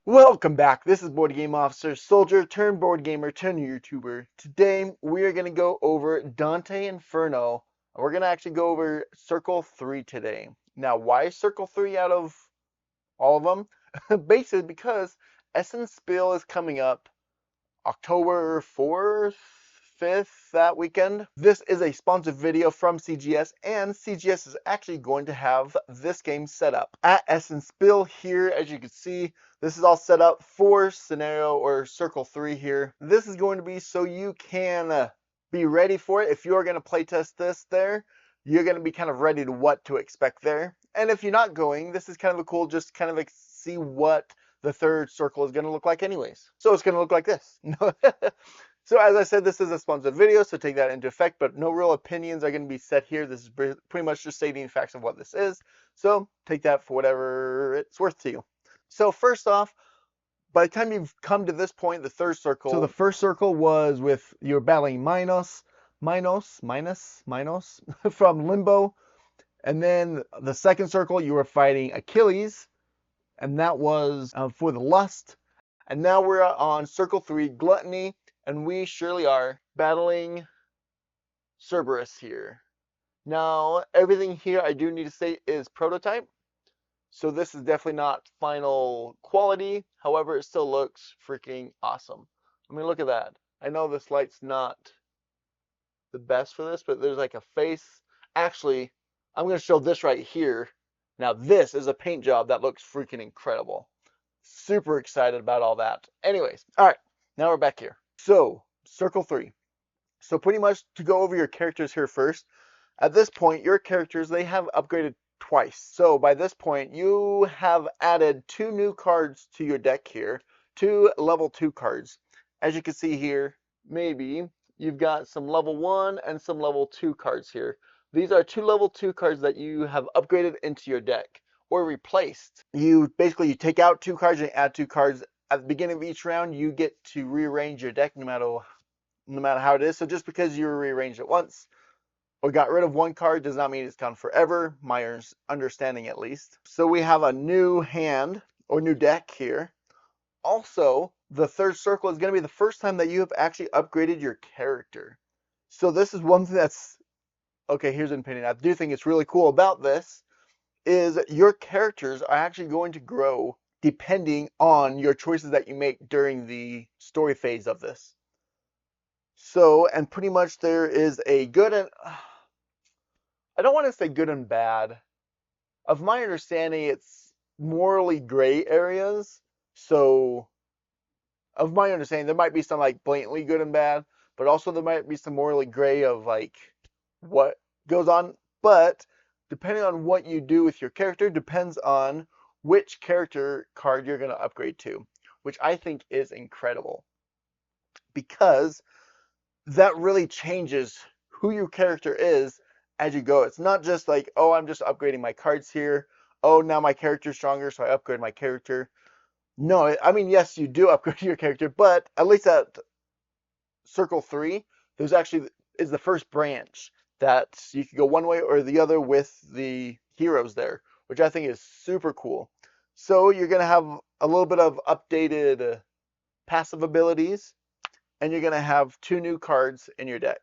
Welcome back. This is Board Game Officer, soldier turned board gamer turned YouTuber. Today we are going to go over Dante Inferno. We're going to actually go over Circle 3 today. Now, why Circle 3 out of all of them? Basically because Essen Spiel is coming up October 4th, 5th, that weekend. This is a sponsored video from CGS, and CGS is actually going to have this game set up at Essen Spiel here. As you can see, this is all set up for scenario or circle 3 here. This is going to be so you can be ready for it. If you're going to playtest this there, you're going to be kind of ready to what to expect there. And if you're not going, this is kind of a cool, just kind of like see what the third circle is going to look like anyways. So it's going to look like this. So as I said, this is a sponsored video, so take that into effect, but no real opinions are going to be set here. This is pretty much just stating the facts of what this is. So take that for whatever it's worth to you. So first off, by the time you've come to this point, the third circle. So the first circle was with you're battling Minos from Limbo. And then the second circle, you were fighting Achilles. And that was for the Lust. And now we're on circle 3, Gluttony. And we surely are battling Cerberus here. Now, everything here I do need to say is prototype. So this is definitely not final quality. However, it still looks freaking awesome. I mean, look at that. I know this light's not the best for this, but there's like a face. Actually, I'm going to show this right here. Now, this is a paint job that looks freaking incredible. Super excited about all that. Anyways, all right, now we're back here. So, circle 3. So pretty much to go over your characters here first. At this point, your characters, they have upgraded twice. So by this point, you have added 2 new cards to your deck here. 2 level 2 cards. As you can see here, maybe you've got some level 1 and some level 2 cards here. These are 2 level 2 cards that you have upgraded into your deck or replaced. You take out 2 cards and add 2 cards. At the beginning of each round, you get to rearrange your deck no matter how it is. So just because you rearranged it once or got rid of one card does not mean it's gone forever, my understanding at least. So we have a new hand or new deck here. Also, the third circle is going to be the first time that you have actually upgraded your character. So this is one thing that's, okay, here's an opinion. I do think it's really cool about this is your characters are actually going to grow depending on your choices that you make during the story phase of this. So, and pretty much there is a good and, I don't want to say good and bad. Of my understanding, it's morally gray areas. So, of my understanding, there might be some like blatantly good and bad, but also there might be some morally gray of like what goes on. But depending on what you do with your character depends on which character card you're going to upgrade to, which I think is incredible because that really changes who your character is as you go. It's not just like, oh, I'm just upgrading my cards here. Oh, now my character's stronger, so I upgrade my character. No, I mean, yes, you do upgrade your character, but at least at Circle 3, there's actually is the first branch that you can go one way or the other with the heroes there, which I think is super cool. So you're going to have a little bit of updated passive abilities, and you're going to have 2 new cards in your deck.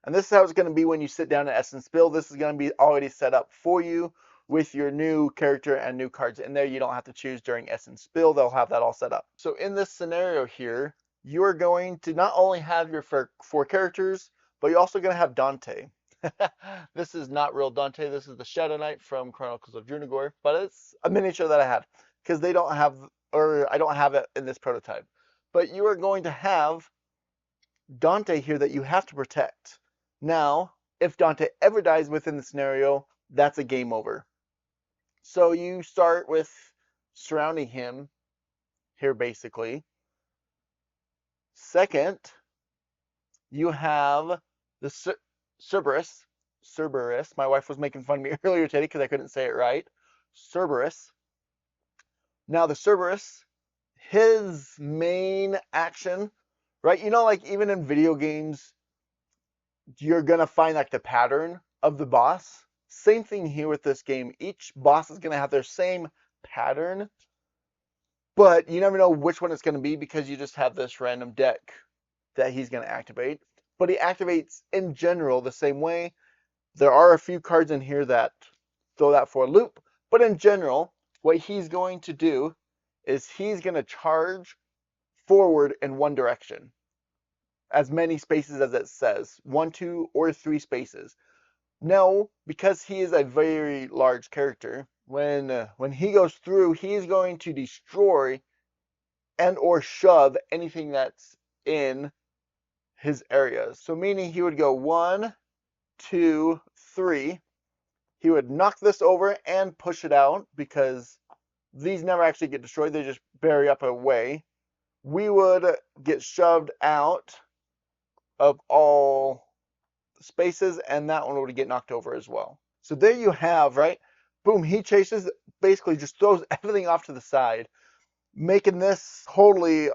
And this is how it's going to be when you sit down at Essen Spiel. This is going to be already set up for you with your new character and new cards in there. You don't have to choose during Essen Spiel. They'll have that all set up. So in this scenario here, you are going to not only have your 4 characters, but you're also going to have Dante. This is not real Dante. This is the Shadow Knight from Chronicles of Junigor, but it's a miniature that I had because they don't have, or I don't have it in this prototype. But you are going to have Dante here that you have to protect. Now, if Dante ever dies within the scenario, that's a game over. So you start with surrounding him here basically. Second, you have the Cerberus. My wife was making fun of me earlier today because I couldn't say it right. Cerberus. Now the Cerberus, his main action, right? You know, like even in video games, you're gonna find like the pattern of the boss. Same thing here with this game. Each boss is gonna have their same pattern. but you never know which one it's going to be because you just have this random deck that he's going to activate. But he activates in general the same way. There are a few cards in here that throw that for a loop, but in general, what he's going to do is he's going to charge forward in one direction, as many spaces as it says, 1, 2, or 3 spaces. Now, because he is a very large character, when he goes through, he's going to destroy and or shove anything that's in his areas. So meaning he would go 1, 2, 3. He would knock this over and push it out because these never actually get destroyed. They just bury up away. We would get shoved out of all spaces, and that one would get knocked over as well. So there you have, right? Boom, he chases, basically just throws everything off to the side, making this totally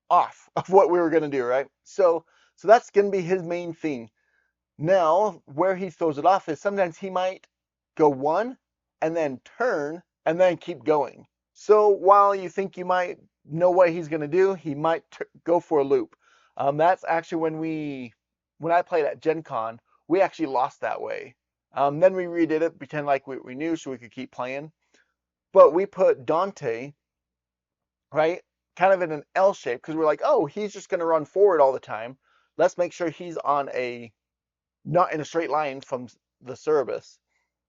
off of what we were going to do, right? So that's going to be his main thing. Now, where he throws it off is sometimes he might go 1 and then turn and then keep going. So while you think you might know what he's going to do, he might go for a loop. That's actually when I played at Gen Con, we actually lost that way. Then we redid it, pretend like we knew so we could keep playing. But we put Dante, right, kind of in an L shape because we're like, oh, he's just going to run forward all the time. Let's make sure he's on not in a straight line from the Cerberus.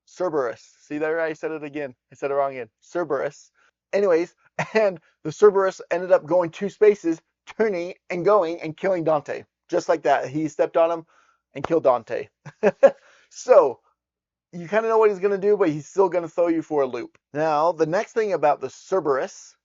See there? I said it again. I said it wrong again. Cerberus. Anyways, and the Cerberus ended up going 2 spaces, turning and going and killing Dante. Just like that. He stepped on him and killed Dante. So, you kind of know what he's going to do, but he's still going to throw you for a loop. Now, the next thing about the Cerberus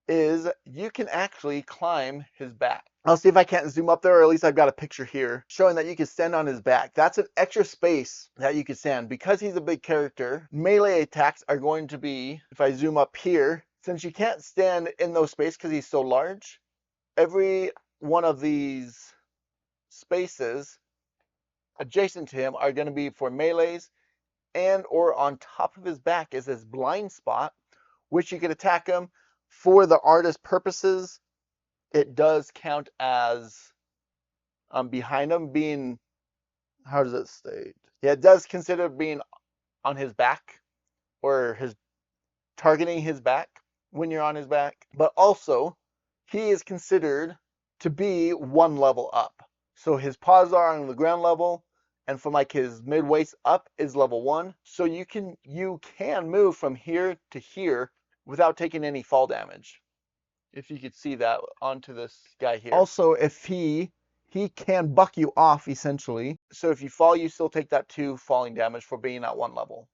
is you can actually climb his back. I'll see if I can't zoom up there, or at least I've got a picture here showing that you can stand on his back. That's an extra space that you can stand. Because he's a big character, melee attacks are going to be, if I zoom up here, since you can't stand in those spaces because he's so large, every one of these spaces adjacent to him are going to be for melees, and or on top of his back is this blind spot, which you can attack him. For the artist purposes, it does count as behind him being, how does it state? Yeah, it does consider being on his back or targeting his back when you're on his back. But also, he is considered to be 1 level up. So his paws are on the ground level, and from like his mid waist up is level 1. So you can move from here to here without taking any fall damage. If you could see that onto this guy here. Also, if he can buck you off essentially. So if you fall, you still take that 2 falling damage for being at 1 level.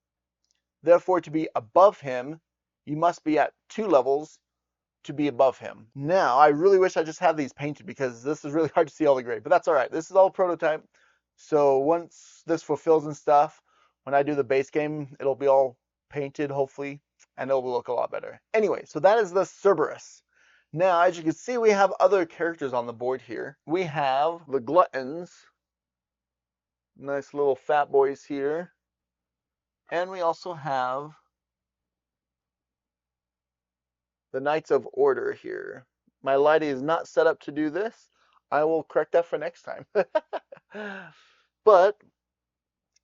Therefore, to be above him, you must be at 2 levels to be above him. Now, I really wish I just had these painted because this is really hard to see all the gray, but that's all right. This is all prototype. So once this fulfills and stuff, when I do the base game, it'll be all painted, hopefully, and it'll look a lot better. Anyway, so that is the Cerberus. Now, as you can see, we have other characters on the board here. We have the Gluttons. Nice little fat boys here. And we also have the Knights of Order here. My lighting is not set up to do this. I will correct that for next time. But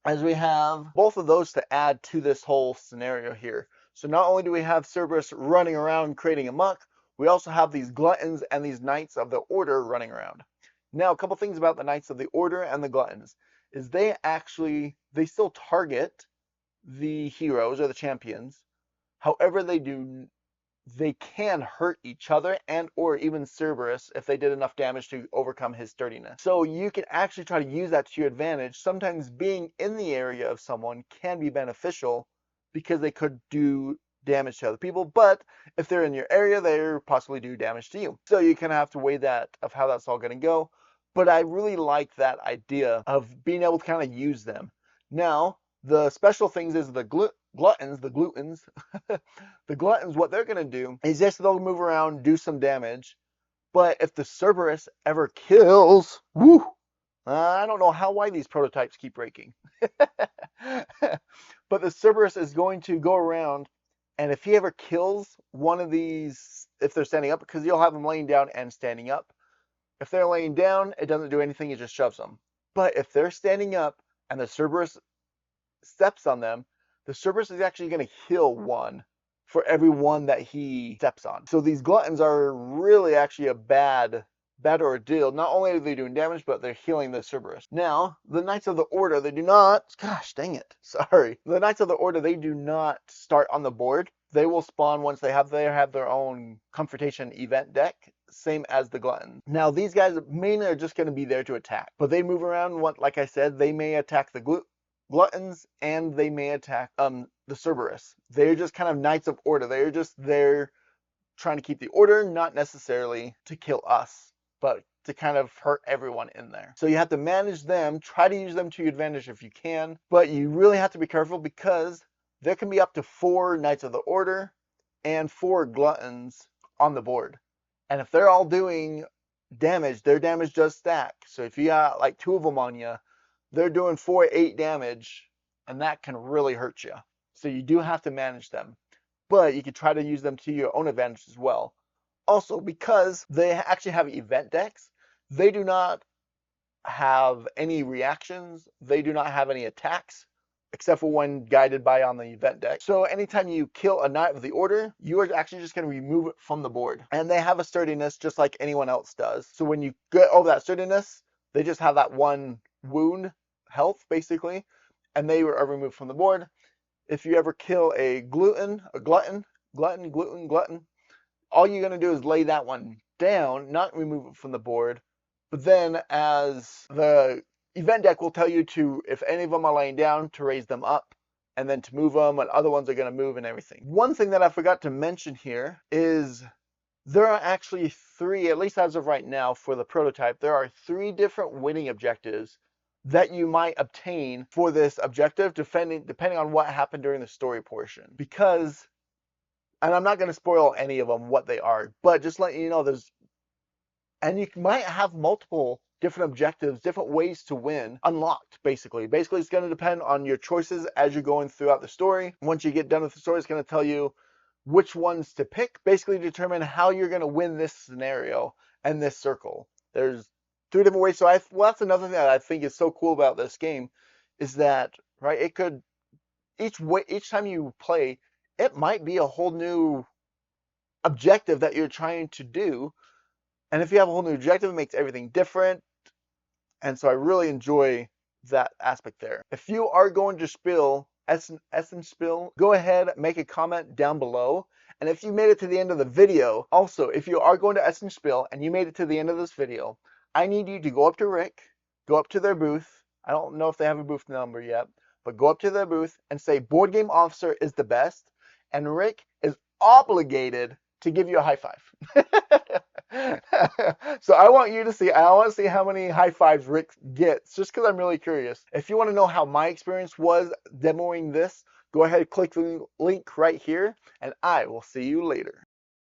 as we have both of those to add to this whole scenario here. So not only do we have Cerberus running around creating a muck, we also have these Gluttons and these Knights of the Order running around. Now, a couple things about the Knights of the Order and the Gluttons is they still target the heroes or the champions. However, they can hurt each other and or even Cerberus if they did enough damage to overcome his sturdiness. So you can actually try to use that to your advantage. Sometimes being in the area of someone can be beneficial because they could do damage to other people, but if they're in your area, they possibly do damage to you. So you kind of have to weigh that of how that's all going to go. But I really like that idea of being able to kind of use them. Now, the special things is the Gluttons, the Gluttons, what they're going to do is yes, they'll move around, do some damage, but if the Cerberus ever kills, I don't know why these prototypes keep breaking. But the Cerberus is going to go around, and if he ever kills one of these if they're standing up, because you'll have them laying down and standing up. If they're laying down, it doesn't do anything, it just shoves them. But if they're standing up and the Cerberus steps on them, the Cerberus is actually going to heal one for every one that he steps on. So these gluttons are really actually a bad ordeal. Not only are they doing damage, but they're healing the Cerberus. Now, the Knights of the Order, they do not, gosh dang it, sorry. The Knights of the Order, they do not start on the board. They will spawn once they have their own Confrontation event deck, same as the Gluttons. Now, these guys mainly are just going to be there to attack, but they move around. Like I said, they may attack the Gluttons and they may attack the Cerberus. They're just kind of Knights of Order. They're just there trying to keep the order, not necessarily to kill us, but to kind of hurt everyone in there. So you have to manage them, try to use them to your advantage if you can, but you really have to be careful because there can be up to 4 Knights of the Order and 4 Gluttons on the board. And if they're all doing damage, their damage does stack. So if you got like 2 of them on you, they're doing 4-8 damage, and that can really hurt you. So you do have to manage them, but you can try to use them to your own advantage as well. Also, because they actually have event decks, they do not have any reactions. They do not have any attacks, except for when guided by on the event deck. So anytime you kill a Knight of the Order, you are actually just going to remove it from the board. And they have a sturdiness just like anyone else does. So when you get over that sturdiness, they just have that 1 wound health, basically, and they are removed from the board. If you ever kill a glutton, all you're going to do is lay that one down, not remove it from the board. But then as the event deck will tell you to, if any of them are laying down, to raise them up and then to move them, and other ones are going to move and everything. One thing that I forgot to mention here is there are actually 3, at least as of right now for the prototype, there are 3 different winning objectives that you might obtain for this objective, depending on what happened during the story portion. Because, and I'm not going to spoil any of them, what they are, but just letting you know, and you might have multiple different objectives, different ways to win unlocked, basically. Basically, it's going to depend on your choices as you're going throughout the story. Once you get done with the story, it's going to tell you which ones to pick, basically determine how you're going to win this scenario and this circle. There's 3 different ways. So that's another thing that I think is so cool about this game, is that, right, it could, each time you play, it might be a whole new objective that you're trying to do. And if you have a whole new objective, it makes everything different. And so I really enjoy that aspect there. If you are going to Spiel, Essen Spiel, go ahead, make a comment down below. And if you made it to the end of the video, also, if you are going to Essen Spiel and you made it to the end of this video, I need you to go up to Rick, go up to their booth. I don't know if they have a booth number yet, but go up to their booth and say, Board Game Officer is the best. And Rick is obligated to give you a high five. So I want to see how many high fives Rick gets, just because I'm really curious. If you want to know how my experience was demoing this, go ahead and click the link right here, and I will see you later.